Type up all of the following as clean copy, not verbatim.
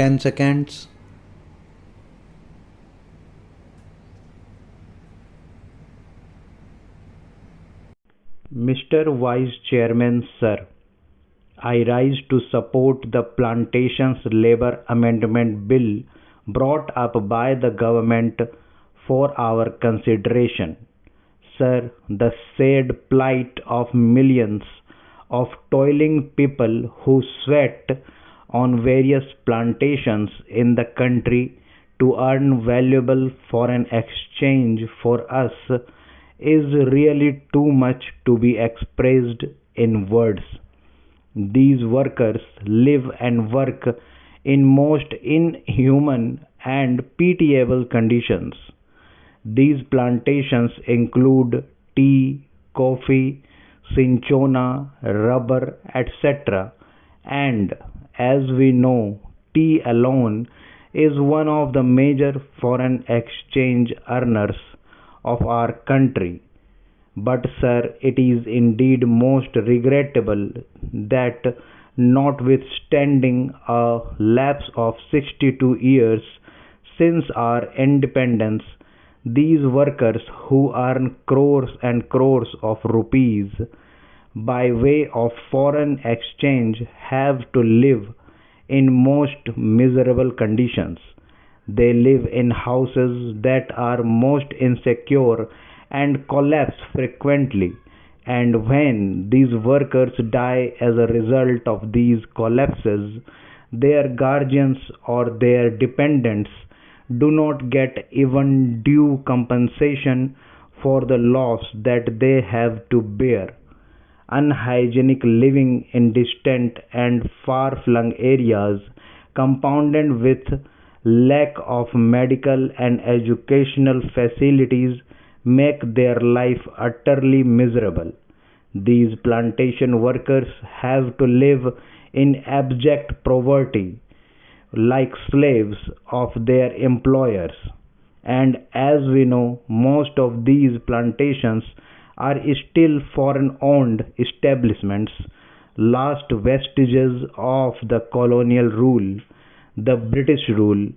10 seconds. Mr. Vice Chairman, sir, I rise to support the Plantations Labour Amendment Bill brought up by the government for our consideration. Sir, the sad plight of millions of toiling people who sweat on various plantations in the country to earn valuable foreign exchange for us is really too much to be expressed in words. These workers live and work in most inhuman and pitiable conditions. These plantations include tea, coffee, cinchona, rubber, etc. And as we know, tea alone is one of the major foreign exchange earners of our country. But, sir, it is indeed most regrettable that, notwithstanding a lapse of 62 years since our independence, these workers who earn crores and crores of rupees by way of foreign exchange have to live in most miserable conditions. They live in houses that are most insecure and collapse frequently. And when these workers die as a result of these collapses, their guardians or their dependents do not get even due compensation for the loss that they have to bear. Unhygienic living in distant and far flung areas, compounded with lack of medical and educational facilities, make their life utterly miserable. These plantation workers have to live in abject poverty like slaves of their employers. And as we know, most of these plantations are still foreign owned establishments, last vestiges of the colonial rule, the British rule.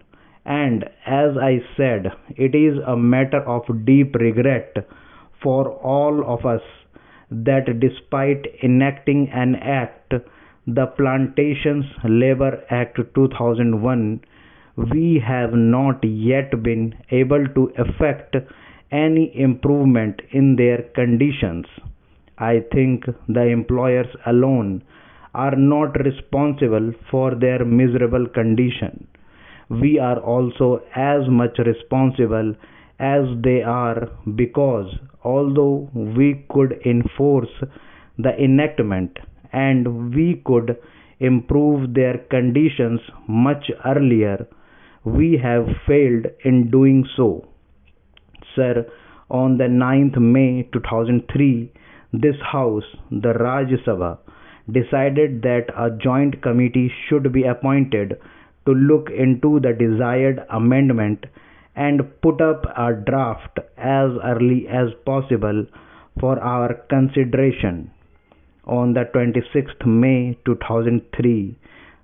And as I said, it is a matter of deep regret for all of us that despite enacting an act, the Plantations Labour Act 2001, we have not yet been able to effect any improvement in their conditions. I think the employers alone are not responsible for their miserable condition. We are also as much responsible as they are, because although we could enforce the enactment and we could improve their conditions much earlier, we have failed in doing so. Sir, on the 9th May 2003, this House, the Rajya Sabha, decided that a joint committee should be appointed to look into the desired amendment and put up a draft as early as possible for our consideration. On the 26th May 2003,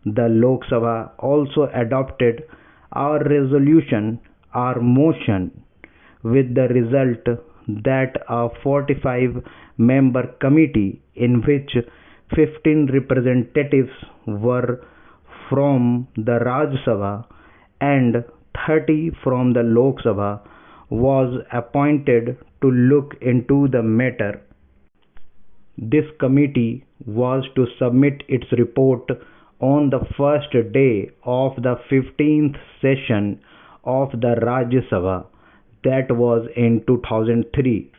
the Lok Sabha also adopted our resolution, our motion, with the result that a 45 member committee in which 15 representatives were from the Rajya Sabha and 30 from the Lok Sabha was appointed to look into the matter. This committee was to submit its report on the first day of the 15th session of the Rajya Sabha, that was in 2003.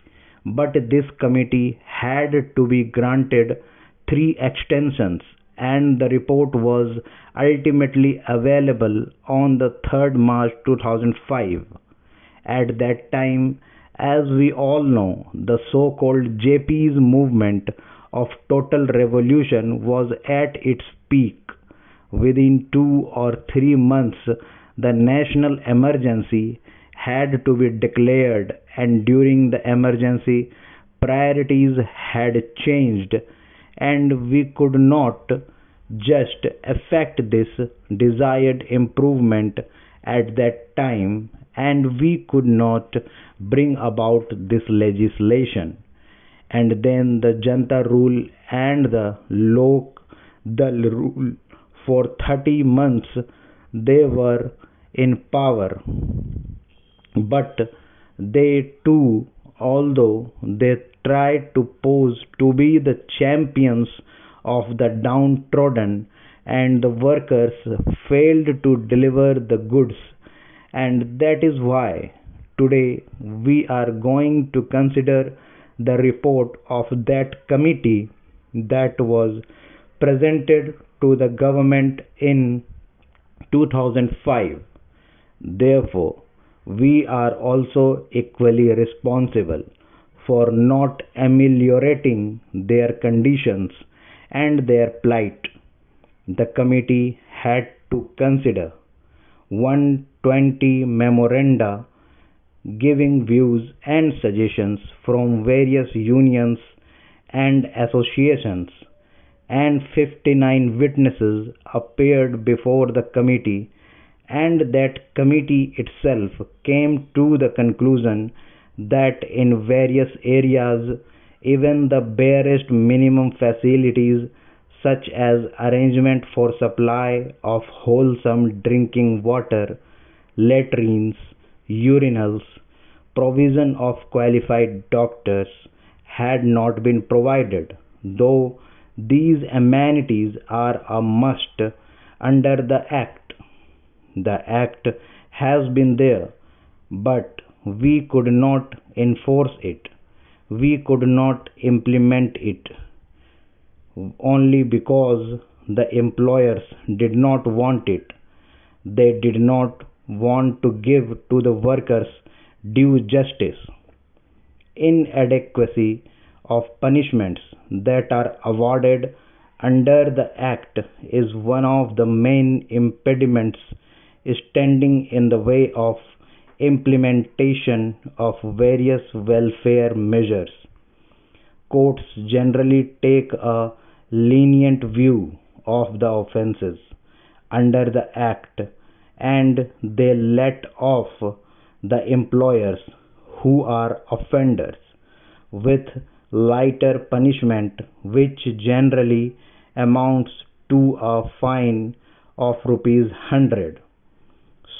But this committee had to be granted 3 extensions, and the report was ultimately available on the 3rd March 2005. At that time, as we all know, the so-called JP's movement of total revolution was at its peak. Within 2 or 3 months, the national emergency had to be declared, and during the emergency, priorities had changed, and we could not just affect this desired improvement at that time, and we could not bring about this legislation. And then the Janta rule and the Lok Dal rule. For 30 months they were in power, but they too, although they tried to pose to be the champions of the downtrodden and the workers, failed to deliver the goods. And that is why today we are going to consider the report of that committee that was presented to the government in 2005. Therefore, we are also equally responsible for not ameliorating their conditions and their plight. The committee had to consider 120 memoranda giving views and suggestions from various unions and associations, and 59 witnesses appeared before the committee, and that committee itself came to the conclusion that in various areas even the barest minimum facilities, such as arrangement for supply of wholesome drinking water, latrines, urinals, provision of qualified doctors, had not been provided, though these amenities are a must under the Act. The Act has been there, but we could not enforce it. We could not implement it only because the employers did not want it. They did not want to give to the workers due justice. Inadequacy of punishments that are awarded under the Act is one of the main impediments standing in the way of implementation of various welfare measures. Courts generally take a lenient view of the offences under the Act, and they let off the employers who are offenders with lighter punishment, which generally amounts to a fine of rupees 100.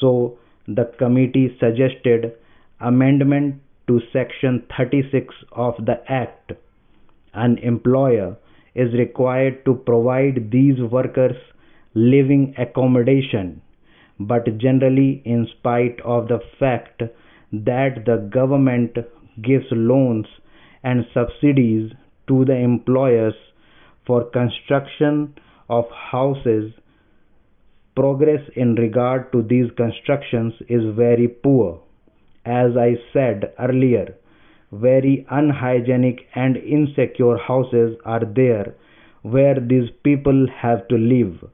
So the committee suggested amendment to section 36 of the Act. An employer is required to provide these workers living accommodation, but generally, in spite of the fact that the government gives loans and subsidies to the employers for construction of houses, progress in regard to these constructions is very poor. As I said earlier, very unhygienic and insecure houses are there where these people have to live.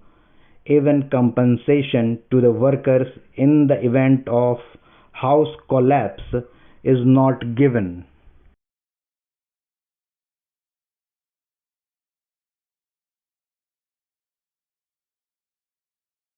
Even compensation to the workers in the event of house collapse is not given.